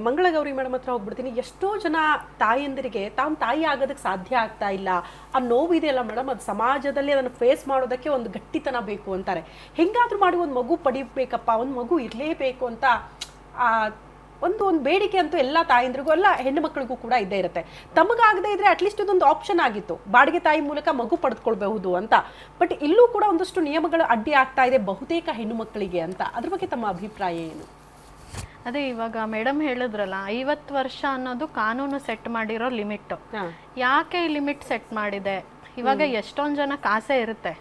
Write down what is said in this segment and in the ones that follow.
Mangalagauri madam ಹತ್ರ ಹೋಗ್ಬಿಡ್ತೀನಿ. ಎಷ್ಟೋ ಜನ ತಾಯಿಯಂದಿರಿಗೆ ತಾವು ತಾಯಿ ಆಗೋದಕ್ಕೆ ಸಾಧ್ಯ ಆಗ್ತಾ ಇಲ್ಲ, ಆ ನೋವು ಇದೆಯಲ್ಲ ಮೇಡಮ್, ಅದು ಸಮಾಜದಲ್ಲಿ ಅದನ್ನು ಫೇಸ್ ಮಾಡೋದಕ್ಕೆ ಒಂದು ಗಟ್ಟಿತನ ಬೇಕು ಅಂತಾರೆ. ಹೆಂಗಾದ್ರೂ ಮಾಡಿ ಒಂದು ಮಗು ಪಡಿಬೇಕಪ್ಪ, ಒಂದು ಮಗು ಇರಲೇಬೇಕು ಅಂತ ಆ ಒಂದು ಬೇಡಿಕೆ ಅಂತೂ ಎಲ್ಲ ತಾಯಂದ್ರಿಗೂ ಎಲ್ಲ ಹೆಣ್ಣು ಮಕ್ಕಳಿಗೂ ಕೂಡ ಇದ್ದೇ ಇರುತ್ತೆ. ತಮಗಾಗದೇ ಇದ್ರೆ ಅಟ್ಲೀಸ್ಟ್ ಇದೊಂದು ಆಪ್ಷನ್ ಆಗಿತ್ತು, ಬಾಡಿಗೆ ತಾಯಿ ಮೂಲಕ ಮಗು ಪಡೆದುಕೊಳ್ಬಹುದು ಅಂತ. ಬಟ್ ಇಲ್ಲೂ ಕೂಡ ಒಂದಷ್ಟು ನಿಯಮಗಳು ಅಡ್ಡಿ ಆಗ್ತಾ ಇದೆ ಬಹುತೇಕ ಹೆಣ್ಣು ಮಕ್ಕಳಿಗೆ ಅಂತ. ಅದ್ರ ಬಗ್ಗೆ ತಮ್ಮ ಅಭಿಪ್ರಾಯ ಏನು? ಅದೇ ಇವಾಗ ಮೇಡಮ್ ಹೇಳಿದ್ರಲ್ಲ, 50 ವರ್ಷ ಅನ್ನೋದು ಕಾನೂನು ಸೆಟ್ ಮಾಡಿರೋ ಲಿಮಿಟ್. ಯಾಕೆ ಈ ಲಿಮಿಟ್ ಸೆಟ್ ಮಾಡಿದೆ? ಇವಾಗ ಎಷ್ಟೊಂದ್ ಜನಕ್ಕೆ ಆಸೆ ಇರುತ್ತೆ,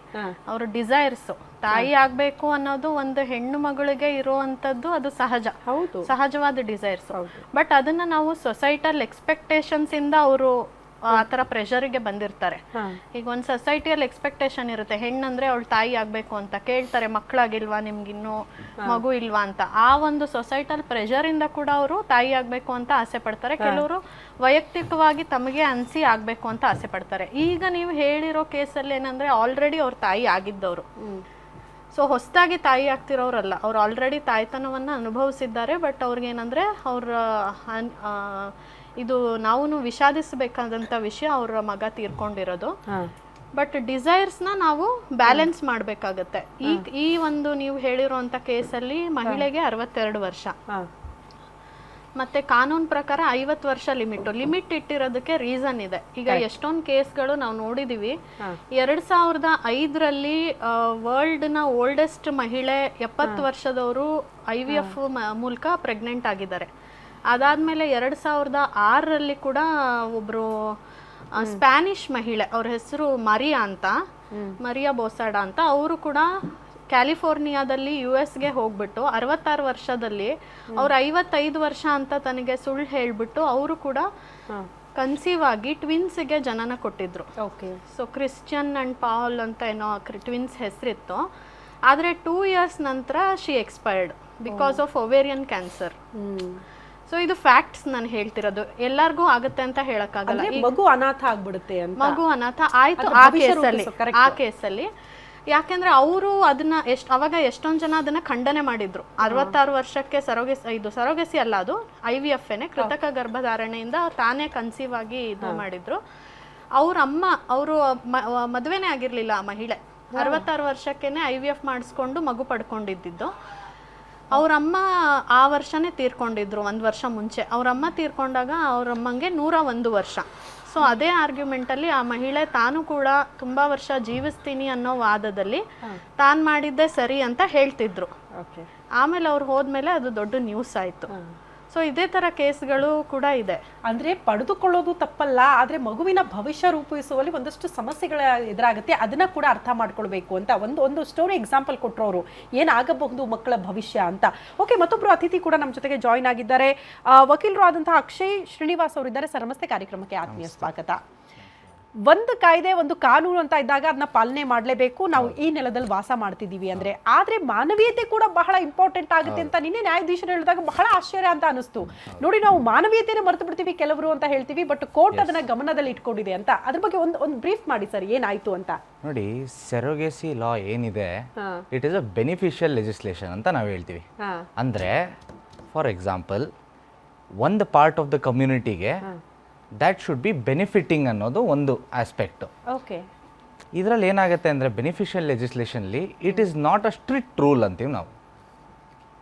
ಅವ್ರ ಡಿಸೈರ್ಸ್ ತಾಯಿ ಆಗ್ಬೇಕು ಅನ್ನೋದು ಒಂದು ಹೆಣ್ಣು ಮಗಳಿಗೆ ಇರುವಂತದ್ದು, ಅದು ಸಹಜ, ಸಹಜವಾದ ಡಿಸೈರ್ಸ್. ಬಟ್ ಅದನ್ನ ನಾವು ಸೊಸೈಟಲ್ ಎಕ್ಸ್ಪೆಕ್ಟೇಷನ್ಸ್ ಇಂದ ಅವರು ಆ ತರ ಪ್ರೆಷರ್ಗೆ ಬಂದಿರ್ತಾರೆ. ಈಗ ಒಂದ್ ಸೊಸೈಟಿಯಲ್ಲಿ ಎಕ್ಸ್ಪೆಕ್ಟೇಷನ್ ಇರುತ್ತೆ, ಹೆಣ್ಣಂದ್ರೆ ಅವಳು ತಾಯಿ ಆಗ್ಬೇಕು ಅಂತ ಕೇಳ್ತಾರೆ, ಮಕ್ಕಳಾಗಿಲ್ವಾ ನಿಮ್ಗಿನ್ನು ಮಗು ಇಲ್ವಾ ಅಂತ. ಆ ಒಂದು ಸೊಸೈಟಲ್ ಪ್ರೆಷರ್ ಇಂದ ಕೂಡ ಅವರು ತಾಯಿ ಆಗ್ಬೇಕು ಅಂತ ಆಸೆ ಪಡ್ತಾರೆ. ಕೆಲವರು ವೈಯಕ್ತಿಕವಾಗಿ ತಮಗೆ ಅನ್ಸಿ ಆಗ್ಬೇಕು ಅಂತ ಆಸೆ ಪಡ್ತಾರೆ. ಈಗ ನೀವು ಹೇಳಿರೋ ಕೇಸಲ್ಲಿ ಏನಂದ್ರೆ ಆಲ್ರೆಡಿ ಅವ್ರ ತಾಯಿ ಆಗಿದ್ದವರು, ಸೊ ಹೊಸದಾಗಿ ತಾಯಿ ಆಗ್ತಿರೋರಲ್ಲ, ಅವ್ರು ಆಲ್ರೆಡಿ ತಾಯ್ತನವನ್ನ ಅನುಭವಿಸಿದ್ದಾರೆ. ಬಟ್ ಅವ್ರಿಗೇನಂದ್ರೆ ಅವ್ರ ಇದು ನಾವು ವಿಷಾದಿಸಬೇಕಾದಂತ ವಿಷಯ, ಅವ್ರ ಮಗ ತೀರ್ಕೊಂಡಿರೋದು. ಬಟ್ ಡಿಸೈರ್ಸ್ನ ನಾವು ಬ್ಯಾಲೆನ್ಸ್ ಮಾಡಬೇಕಾಗತ್ತೆ. ಈ ಒಂದು ನೀವು ಹೇಳಿರುವಂತ ಕೇಸಲ್ಲಿ ಮಹಿಳೆಗೆ 62 ವರ್ಷ, ಮತ್ತೆ ಕಾನೂನು ಪ್ರಕಾರ 50 ವರ್ಷ ಲಿಮಿಟ್ ಇಟ್ಟಿರೋದಕ್ಕೆ ರೀಸನ್ ಇದೆ. ಈಗ ಎಷ್ಟೊಂದು ಕೇಸ್ಗಳು ನಾವು ನೋಡಿದೀವಿ. 2005ರಲ್ಲಿ ವರ್ಲ್ಡ್ ನ ಓಲ್ಡೆಸ್ಟ್ ಮಹಿಳೆ 70 ವರ್ಷದವರು IVF ಮೂಲಕ ಪ್ರೆಗ್ನೆಂಟ್ ಆಗಿದ್ದಾರೆ. ಅದಾದ್ಮೇಲೆ 2006ರಲ್ಲಿ ಕೂಡ ಒಬ್ರು ಸ್ಪ್ಯಾನಿಷ್ ಮಹಿಳೆ, ಅವ್ರ ಹೆಸರು ಮರಿಯಾ ಬೋಸಾಡಾ ಅಂತ, ಅವರು ಕೂಡ ಕ್ಯಾಲಿಫೋರ್ನಿಯಾದಲ್ಲಿ US-ಗೆ ಹೋಗ್ಬಿಟ್ಟು 66 ವರ್ಷದಲ್ಲಿ ಅವ್ರು 55 ವರ್ಷ ಅಂತ ತನಗೆ ಸುಳ್ಳು ಹೇಳ್ಬಿಟ್ಟು ಅವರು ಕೂಡ ಕನ್ಸೀವ್ ಆಗಿ ಟ್ವಿನ್ಸ್ಗೆ ಜನನ ಕೊಟ್ಟಿದ್ರು. ಸೊ ಕ್ರಿಶ್ಚಿಯನ್ ಅಂಡ್ ಪಾಲ್ ಅಂತ ಏನೋ ಟ್ವಿನ್ಸ್ ಹೆಸರಿತ್ತು. ಆದ್ರೆ 2 years ನಂತರ she expired because of ovarian cancer. So ಇದು ಫ್ಯಾಕ್ಟ್ಸ್ ನಾನು ಹೇಳ್ತಿರೋದು, ಎಲ್ಲರಿಗೂ ಆಗುತ್ತೆ ಅಂತ ಹೇಳಕ್ಕಾಗಲ್ಲ. ಮಗು ಅನಾಥ ಆಗ್ಬಿಡುತ್ತೆ ಅಂತ. ಮಗು ಅನಾಥ ಆಯ್ತು ಆ ಕೇಸಲ್ಲಿ. ಯಾಕೆಂದ್ರೆ ಅವರು ಅದನ್ನ ಅವಾಗ ಎಷ್ಟೊಂದ್ ಜನ ಅದನ್ನ ಖಂಡನೆ ಮಾಡಿದ್ರು. 66 ವರ್ಷಕ್ಕೆ ಸರೋಗೆಸಿ ಅಲ್ಲ, ಅದು IVF ಕೃತಕ ಗರ್ಭಧಾರಣೆಯಿಂದ ತಾನೇ ಕನ್ಸೀವ್ ಆಗಿ ಇದು ಮಾಡಿದ್ರು. ಅವ್ರ ಅಮ್ಮ, ಅವರು ಮದುವೆನೇ ಆಗಿರ್ಲಿಲ್ಲ ಆ ಮಹಿಳೆ, 66 ವರ್ಷಕ್ಕೆನೆ IVF ಮಾಡಿಸ್ಕೊಂಡು ಮಗು ಪಡ್ಕೊಂಡಿದ್ದು. ಅವ್ರಮ್ಮ ಆ ವರ್ಷನೇ ತೀರ್ಕೊಂಡಿದ್ರು, 1 ವರ್ಷ ಮುಂಚೆ. ಅವ್ರಮ್ಮ ತೀರ್ಕೊಂಡಾಗ ಅವ್ರಮ್ಮಂಗೆ 101 ವರ್ಷ. ಸೊ ಅದೇ ಆರ್ಗ್ಯುಮೆಂಟ್ ಅಲ್ಲಿ ಆ ಮಹಿಳೆ ತಾನು ಕೂಡ ತುಂಬಾ ವರ್ಷ ಜೀವಿಸ್ತೀನಿ ಅನ್ನೋ ವಾದದಲ್ಲಿ ತಾನು ಮಾಡಿದ್ದೆ ಸರಿ ಅಂತ ಹೇಳ್ತಿದ್ರು. ಆಮೇಲೆ ಅವ್ರು ಹೋದ್ಮೇಲೆ ಅದು ದೊಡ್ಡ ನ್ಯೂಸ್ ಆಯ್ತು. ಸೊ ಇದೇ ತರ ಕೇಸ್ಗಳು ಕೂಡ ಇದೆ. ಅಂದ್ರೆ ಪಡೆದುಕೊಳ್ಳೋದು ತಪ್ಪಲ್ಲ, ಆದ್ರೆ ಮಗುವಿನ ಭವಿಷ್ಯ ರೂಪಿಸುವಲ್ಲಿ ಒಂದಷ್ಟು ಸಮಸ್ಯೆಗಳ ಎದುರಾಗುತ್ತೆ, ಅದನ್ನ ಕೂಡ ಅರ್ಥ ಮಾಡ್ಕೊಳ್ಬೇಕು ಅಂತ ಒಂದು ಸ್ಟೋರಿ ಎಕ್ಸಾಂಪಲ್ ಕೊಟ್ಟರು ಅವರು, ಏನಾಗಬಹುದು ಮಕ್ಕಳ ಭವಿಷ್ಯ ಅಂತ. ಓಕೆ, ಮತ್ತೊಬ್ರು ಅತಿಥಿ ಕೂಡ ನಮ್ಮ ಜೊತೆಗೆ ಜಾಯಿನ್ ಆಗಿದ್ದಾರೆ. ವಕೀಲರು ಆದಂತಹ ಅಕ್ಷಯ್ ಶ್ರೀನಿವಾಸ್ ಅವರಿದ್ದಾರೆ. ಸರ್ ನಮಸ್ತೆ, ಕಾರ್ಯಕ್ರಮಕ್ಕೆ ಆತ್ಮೀಯ ಸ್ವಾಗತ. ಒಂದು ಕಾಯ್ದೆ, ಒಂದು ಕಾನೂನು ಅಂತ ಇದ್ದಾಗ ಅದನ್ನ ಪಾಲನೆ ಮಾಡಲೇಬೇಕು. ನಾವು ಈ ನೆಲದಲ್ಲಿ ವಾಸ ಮಾಡ್ತಿದ್ದೀವಿ ಅಂದ್ರೆ, ಆದ್ರೆ ಮಾನವೀಯತೆ ಕೂಡ ಬಹಳ ಇಂಪಾರ್ಟೆಂಟ್ ಆಗುತ್ತೆ ಅಂತ ನಿನ್ನೆ ನ್ಯಾಯಾಧೀಶರು ಹೇಳಿದಾಗ ಬಹಳ ಆಶ್ಚರ್ಯ ಅಂತ ಅನಿಸ್ತು. ನೋಡಿ, ನಾವು ಮಾನವೀಯತೆನ ಮರೆತು ಬಿಡ್ತೀವಿ ಕೆಲವರು ಅಂತ ಹೇಳ್ತೀವಿ, ಬಟ್ ಕೋರ್ಟ್ ಅದನ್ನ ಗಮನದಲ್ಲಿ ಇಟ್ಕೊಂಡಿದೆ ಅಂತ. ಅದ್ರ ಬಗ್ಗೆ ಒಂದು ಬ್ರೀಫ್ ಮಾಡಿ ಸರ್, ಏನಾಯ್ತು ಅಂತ. ನೋಡಿ, ಸೆರೋಗೇಸಿ ಲಾ ಏನಿದೆ, it is a beneficial legislation ಅಂತ ನಾವು ಹೇಳ್ತೀವಿ. ಅಂದ್ರೆ ಫಾರ್ ಎಕ್ಸಾಂಪಲ್, ಒಂದು ಪಾರ್ಟ್ ಆಫ್ ದ ಕಮ್ಯುನಿಟಿಗೆ ದ್ಯಾಟ್ ಶುಡ್ ಬಿ ಬೆನಿಫಿಟಿಂಗ್ ಅನ್ನೋದು ಒಂದು ಆಸ್ಪೆಕ್ಟ್. ಇದರಲ್ಲಿ ಏನಾಗುತ್ತೆ ಅಂದರೆ, ಬೆನಿಫಿಷಿಯಲ್ ಲೆಜಿಸ್ಲೇಷನ್ಲಿ it is not a strict rule ಅಂತೀವಿ ನಾವು,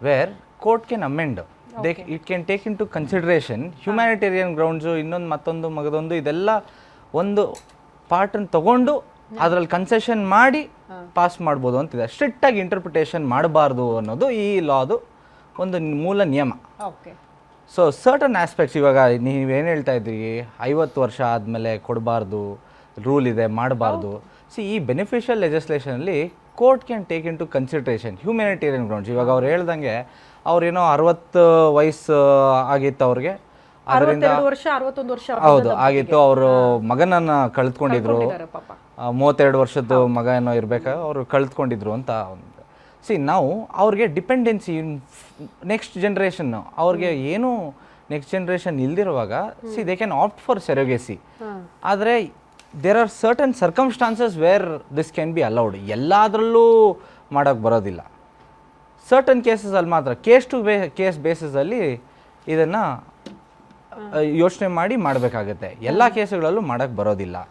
where court can amend, it can take into consideration humanitarian grounds, ಇನ್ನೊಂದು ಮಗದೊಂದು, ಇದೆಲ್ಲ ಒಂದು ಪಾರ್ಟನ್ನು ತಗೊಂಡು ಅದರಲ್ಲಿ ಕನ್ಸೆಷನ್ ಮಾಡಿ ಪಾಸ್ ಮಾಡ್ಬೋದು ಅಂತಿದೆ. ಸ್ಟ್ರಿಕ್ಟಾಗಿ ಇಂಟರ್ಪ್ರಿಟೇಷನ್ ಮಾಡಬಾರ್ದು ಅನ್ನೋದು ಈ ಲಾದು ಒಂದು ಮೂಲ ನಿಯಮ. ಸೊ ಸರ್ಟನ್ ಆಸ್ಪೆಕ್ಟ್ಸ್, ಇವಾಗ ನೀವೇನು ಹೇಳ್ತಾ ಇದ್ರಿ, 50 ವರ್ಷ ಆದಮೇಲೆ ಕೊಡಬಾರ್ದು, ರೂಲ್ ಇದೆ, ಮಾಡಬಾರ್ದು. ಈ ಬೆನಿಫಿಷಿಯಲ್ ಲೆಜಿಸ್ಲೇಷನಲ್ಲಿ court can take into consideration humanitarian grounds. ಇವಾಗ ಅವ್ರು ಹೇಳ್ದಂಗೆ ಅವ್ರೇನೋ 60 ವಯಸ್ಸು ಆಗಿತ್ತು ಅವ್ರಿಗೆ, ಅದರಿಂದ ಹೌದು ಆಗಿತ್ತು, ಅವರು ಮಗನನ್ನು ಕಳೆದುಕೊಂಡಿದ್ರು, 32 ವರ್ಷದ ಮಗ ಏನೋ ಇರಬೇಕಾಗ ಅವರು ಕಳೆದುಕೊಂಡಿದ್ರು ಅಂತ. ನಾವು ಅವ್ರಿಗೆ ಡಿಪೆಂಡೆನ್ಸಿ, ನೆಕ್ಸ್ಟ್ ಜನ್ರೇಷನ್ ಅವ್ರಿಗೆ ಏನು ನೆಕ್ಸ್ಟ್ ಜನ್ರೇಷನ್ ಇಲ್ದಿರುವಾಗ they can opt for surrogacy. ಆದರೆ there are certain circumstances where this can be allowed. ಎಲ್ಲದರಲ್ಲೂ ಮಾಡೋಕ್ಕೆ ಬರೋದಿಲ್ಲ. ಸರ್ಟನ್ ಕೇಸಸಲ್ಲಿ ಮಾತ್ರ ಕೇಸ್ ಟು ಕೇಸ್ ಬೇಸಿಸಲ್ಲಿ ಇದನ್ನು ಯೋಚನೆ ಮಾಡಿ ಮಾಡಬೇಕಾಗತ್ತೆ. ಎಲ್ಲ ಕೇಸುಗಳಲ್ಲೂ ಮಾಡಕ್ಕೆ ಬರೋದಿಲ್ಲ.